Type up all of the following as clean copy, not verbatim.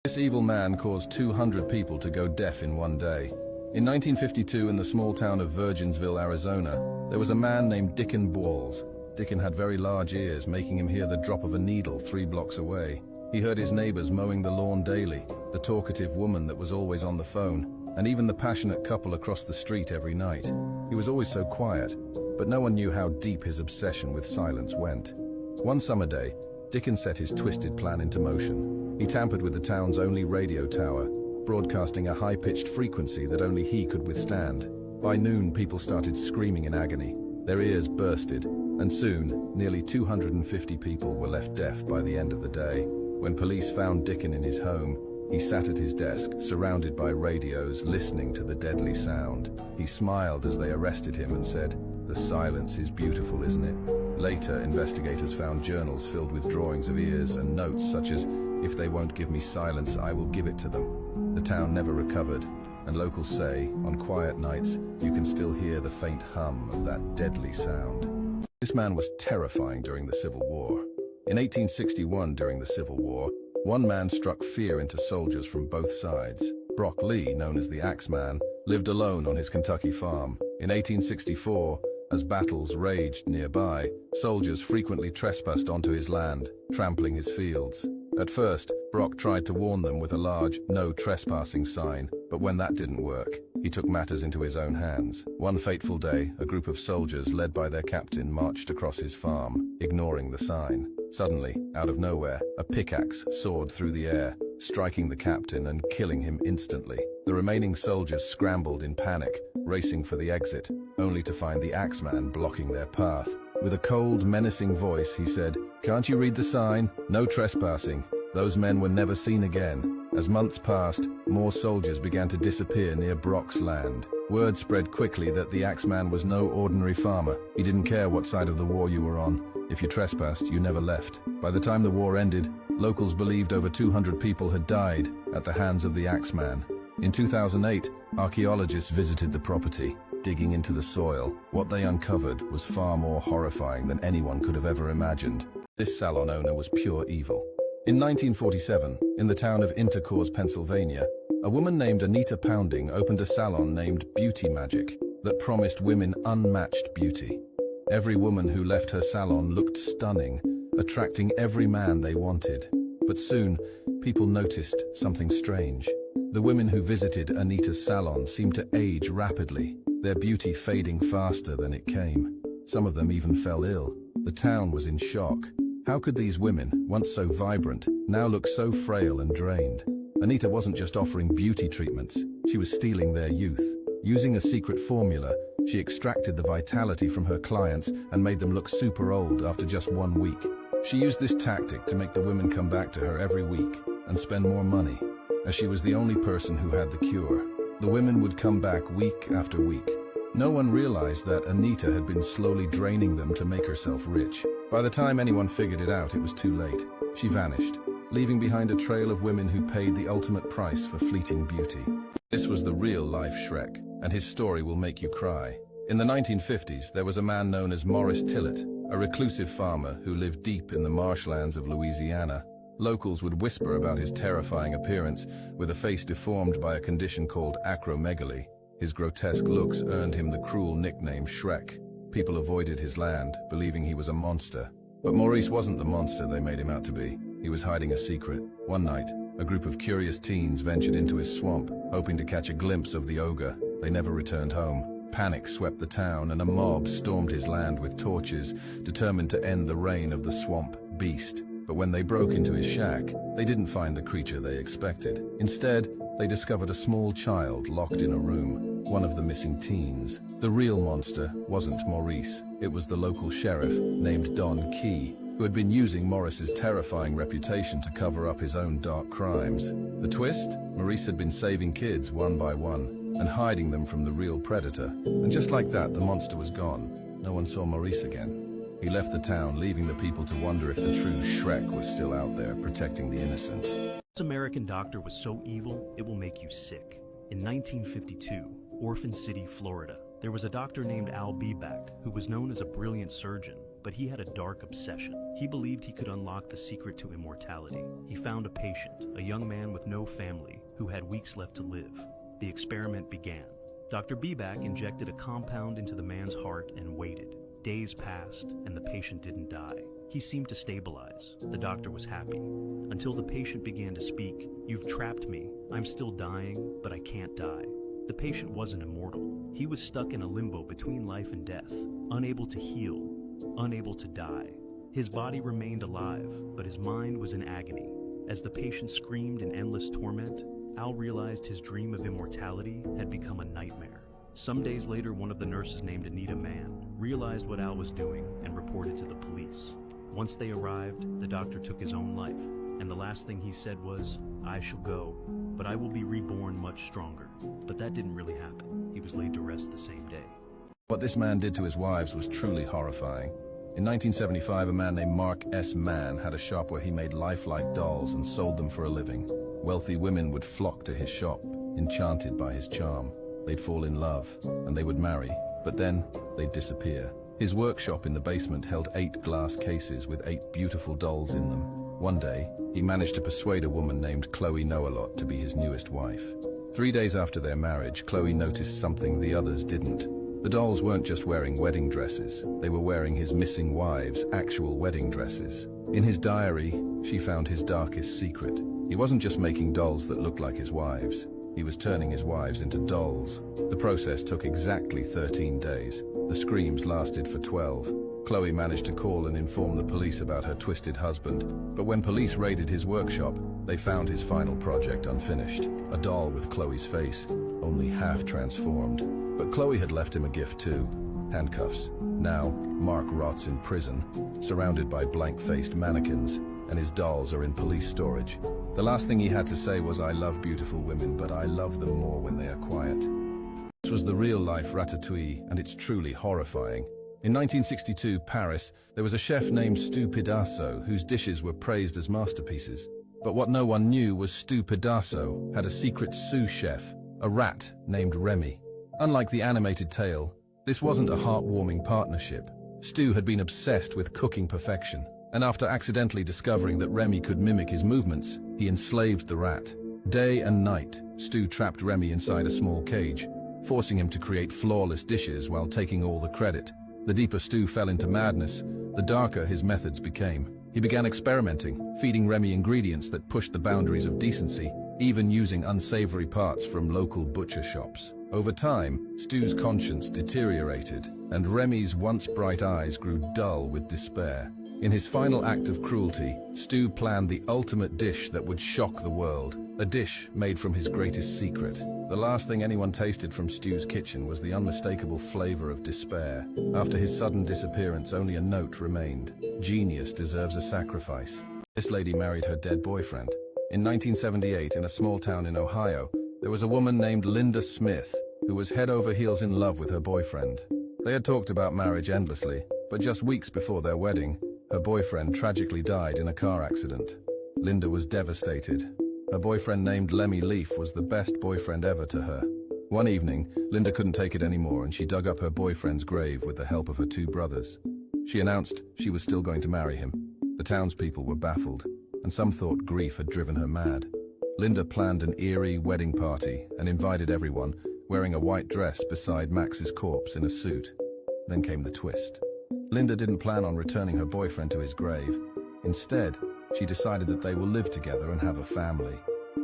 This evil man caused 200 people to go deaf in one day. In 1952, in the small town of Virginsville, Arizona, there was a man named Dickon Balls. Dickon had very large ears, making him hear the drop of a needle 3 blocks away. He heard his neighbors mowing the lawn daily, the talkative woman that was always on the phone, and even the passionate couple across the street every night. He was always so quiet, but no one knew how deep his obsession with silence went. One summer day, Dickon set his twisted plan into motion. He tampered with the town's only radio tower, broadcasting a high-pitched frequency that only he could withstand. By noon, people started screaming in agony. Their ears bursted, and soon, nearly 250 people were left deaf by the end of the day. When police found Dickon in his home, he sat at his desk, surrounded by radios, listening to the deadly sound. He smiled as they arrested him and said, "The silence is beautiful, isn't it?" Later, investigators found journals filled with drawings of ears and notes such as, "If they won't give me silence, I will give it to them." The town never recovered, and locals say, on quiet nights, you can still hear the faint hum of that deadly sound. This man was terrifying during the Civil War. In 1861, during the Civil War, one man struck fear into soldiers from both sides. Brock Lee, known as the Axeman, lived alone on his Kentucky farm. In 1864, as battles raged nearby, soldiers frequently trespassed onto his land, trampling his fields. At first, Brock tried to warn them with a large "No Trespassing" sign, but when that didn't work, he took matters into his own hands. One fateful day, a group of soldiers led by their captain marched across his farm, ignoring the sign. Suddenly, out of nowhere, a pickaxe soared through the air, striking the captain and killing him instantly. The remaining soldiers scrambled in panic, racing for the exit, only to find the Axeman blocking their path. With a cold, menacing voice, he said, "Can't you read the sign? No trespassing." Those men were never seen again. As months passed, more soldiers began to disappear near Brock's land. Word spread quickly that the Axeman was no ordinary farmer. He didn't care what side of the war you were on. If you trespassed, you never left. By the time the war ended, locals believed over 200 people had died at the hands of the Axeman. In 2008, archaeologists visited the property, digging into the soil. What they uncovered was far more horrifying than anyone could have ever imagined. This salon owner was pure evil. In 1947, in the town of Intercourse, Pennsylvania, a woman named Anita Pounding opened a salon named Beauty Magic that promised women unmatched beauty. Every woman who left her salon looked stunning, attracting every man they wanted. But soon, people noticed something strange. The women who visited Anita's salon seemed to age rapidly, their beauty fading faster than it came. Some of them even fell ill. The town was in shock. How could these women, once so vibrant, now look so frail and drained? Anita wasn't just offering beauty treatments, she was stealing their youth. Using a secret formula, she extracted the vitality from her clients and made them look super old after just 1 week. She used this tactic to make the women come back to her every week and spend more money, as she was the only person who had the cure. The women would come back week after week. No one realized that Anita had been slowly draining them to make herself rich. By the time anyone figured it out, it was too late. She vanished, leaving behind a trail of women who paid the ultimate price for fleeting beauty. This was the real-life Shrek, and his story will make you cry. In the 1950s, there was a man known as Morris Tillett, a reclusive farmer who lived deep in the marshlands of Louisiana. Locals would whisper about his terrifying appearance, with a face deformed by a condition called acromegaly. His grotesque looks earned him the cruel nickname Shrek. People avoided his land, believing he was a monster. But Maurice wasn't the monster they made him out to be. He was hiding a secret. One night, a group of curious teens ventured into his swamp, hoping to catch a glimpse of the ogre. They never returned home. Panic swept the town, and a mob stormed his land with torches, determined to end the reign of the swamp beast. But when they broke into his shack, they didn't find the creature they expected. Instead, they discovered a small child locked in a room, one of the missing teens. The real monster wasn't Maurice. It was the local sheriff, named Don Key, who had been using Morris's terrifying reputation to cover up his own dark crimes. The twist? Maurice had been saving kids one by one and hiding them from the real predator. And just like that, the monster was gone. No one saw Maurice again. He left the town, leaving the people to wonder if the true Shrek was still out there, protecting the innocent. This American doctor was so evil, it will make you sick. In 1952, Orphan City, Florida, there was a doctor named Al Beback who was known as a brilliant surgeon. but he had a dark obsession. He believed he could unlock the secret to immortality. He found a patient, a young man with no family, who had weeks left to live. The experiment began. Dr. Bebak injected a compound into the man's heart and waited. Days passed, and the patient didn't die. He seemed to stabilize. The doctor was happy. Until the patient began to speak. "You've trapped me. I'm still dying, but I can't die." The patient wasn't immortal. He was stuck in a limbo between life and death, unable to heal, unable to die. His body remained alive, but his mind was in agony. As the patient screamed in endless torment, Al realized his dream of immortality had become a nightmare. Some days later, one of the nurses named Anita Mann realized what Al was doing and reported to the police. Once they arrived, the doctor took his own life, and the last thing he said was, "I shall go, but I will be reborn much stronger." But that didn't really happen. He was laid to rest the same day. What this man did to his wives was truly horrifying. In 1975, a man named Mark S. Mann had a shop where he made lifelike dolls and sold them for a living. Wealthy women would flock to his shop, enchanted by his charm. They'd fall in love, and they would marry, but then they'd disappear. His workshop in the basement held 8 glass cases with 8 beautiful dolls in them. One day, he managed to persuade a woman named Chloe Noalot to be his newest wife. 3 days after their marriage, Chloe noticed something the others didn't. The dolls weren't just wearing wedding dresses, they were wearing his missing wives' actual wedding dresses. In his diary, she found his darkest secret. He wasn't just making dolls that looked like his wives, he was turning his wives into dolls. The process took exactly 13 days. The screams lasted for 12. Chloe managed to call and inform the police about her twisted husband, but when police raided his workshop, they found his final project unfinished. A doll with Chloe's face, only half transformed. But Chloe had left him a gift too, handcuffs. Now, Mark rots in prison, surrounded by blank-faced mannequins, and his dolls are in police storage. The last thing he had to say was, "I love beautiful women, but I love them more when they are quiet." This was the real-life Ratatouille, and it's truly horrifying. In 1962, Paris, there was a chef named Stu Pidasso whose dishes were praised as masterpieces. But what no one knew was Stu Pidasso had a secret sous chef, a rat named Remy. Unlike the animated tale, this wasn't a heartwarming partnership. Stu had been obsessed with cooking perfection, and after accidentally discovering that Remy could mimic his movements, he enslaved the rat. Day and night, Stu trapped Remy inside a small cage, forcing him to create flawless dishes while taking all the credit. The deeper Stu fell into madness, the darker his methods became. He began experimenting, feeding Remy ingredients that pushed the boundaries of decency, even using unsavory parts from local butcher shops. Over time, Stu's conscience deteriorated, and Remy's once bright eyes grew dull with despair. In his final act of cruelty, Stu planned the ultimate dish that would shock the world, a dish made from his greatest secret. The last thing anyone tasted from Stu's kitchen was the unmistakable flavor of despair. After his sudden disappearance, only a note remained: "Genius deserves a sacrifice." This lady married her dead boyfriend. In 1978, in a small town in Ohio, there was a woman named Linda Smith who was head over heels in love with her boyfriend. They had talked about marriage endlessly, but just weeks before their wedding, her boyfriend tragically died in a car accident. Linda was devastated. Her boyfriend named Lemmy Leaf was the best boyfriend ever to her. One evening, Linda couldn't take it anymore and she dug up her boyfriend's grave with the help of her 2 brothers. She announced she was still going to marry him. The townspeople were baffled, and some thought grief had driven her mad. Linda planned an eerie wedding party and invited everyone, wearing a white dress beside Max's corpse in a suit. Then came the twist. Linda didn't plan on returning her boyfriend to his grave. Instead, she decided that they will live together and have a family.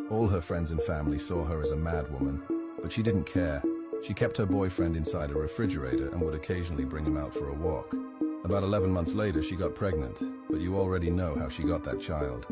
All her friends and family saw her as a mad woman, but she didn't care. She kept her boyfriend inside a refrigerator and would occasionally bring him out for a walk. About 11 months later, she got pregnant, but you already know how she got that child.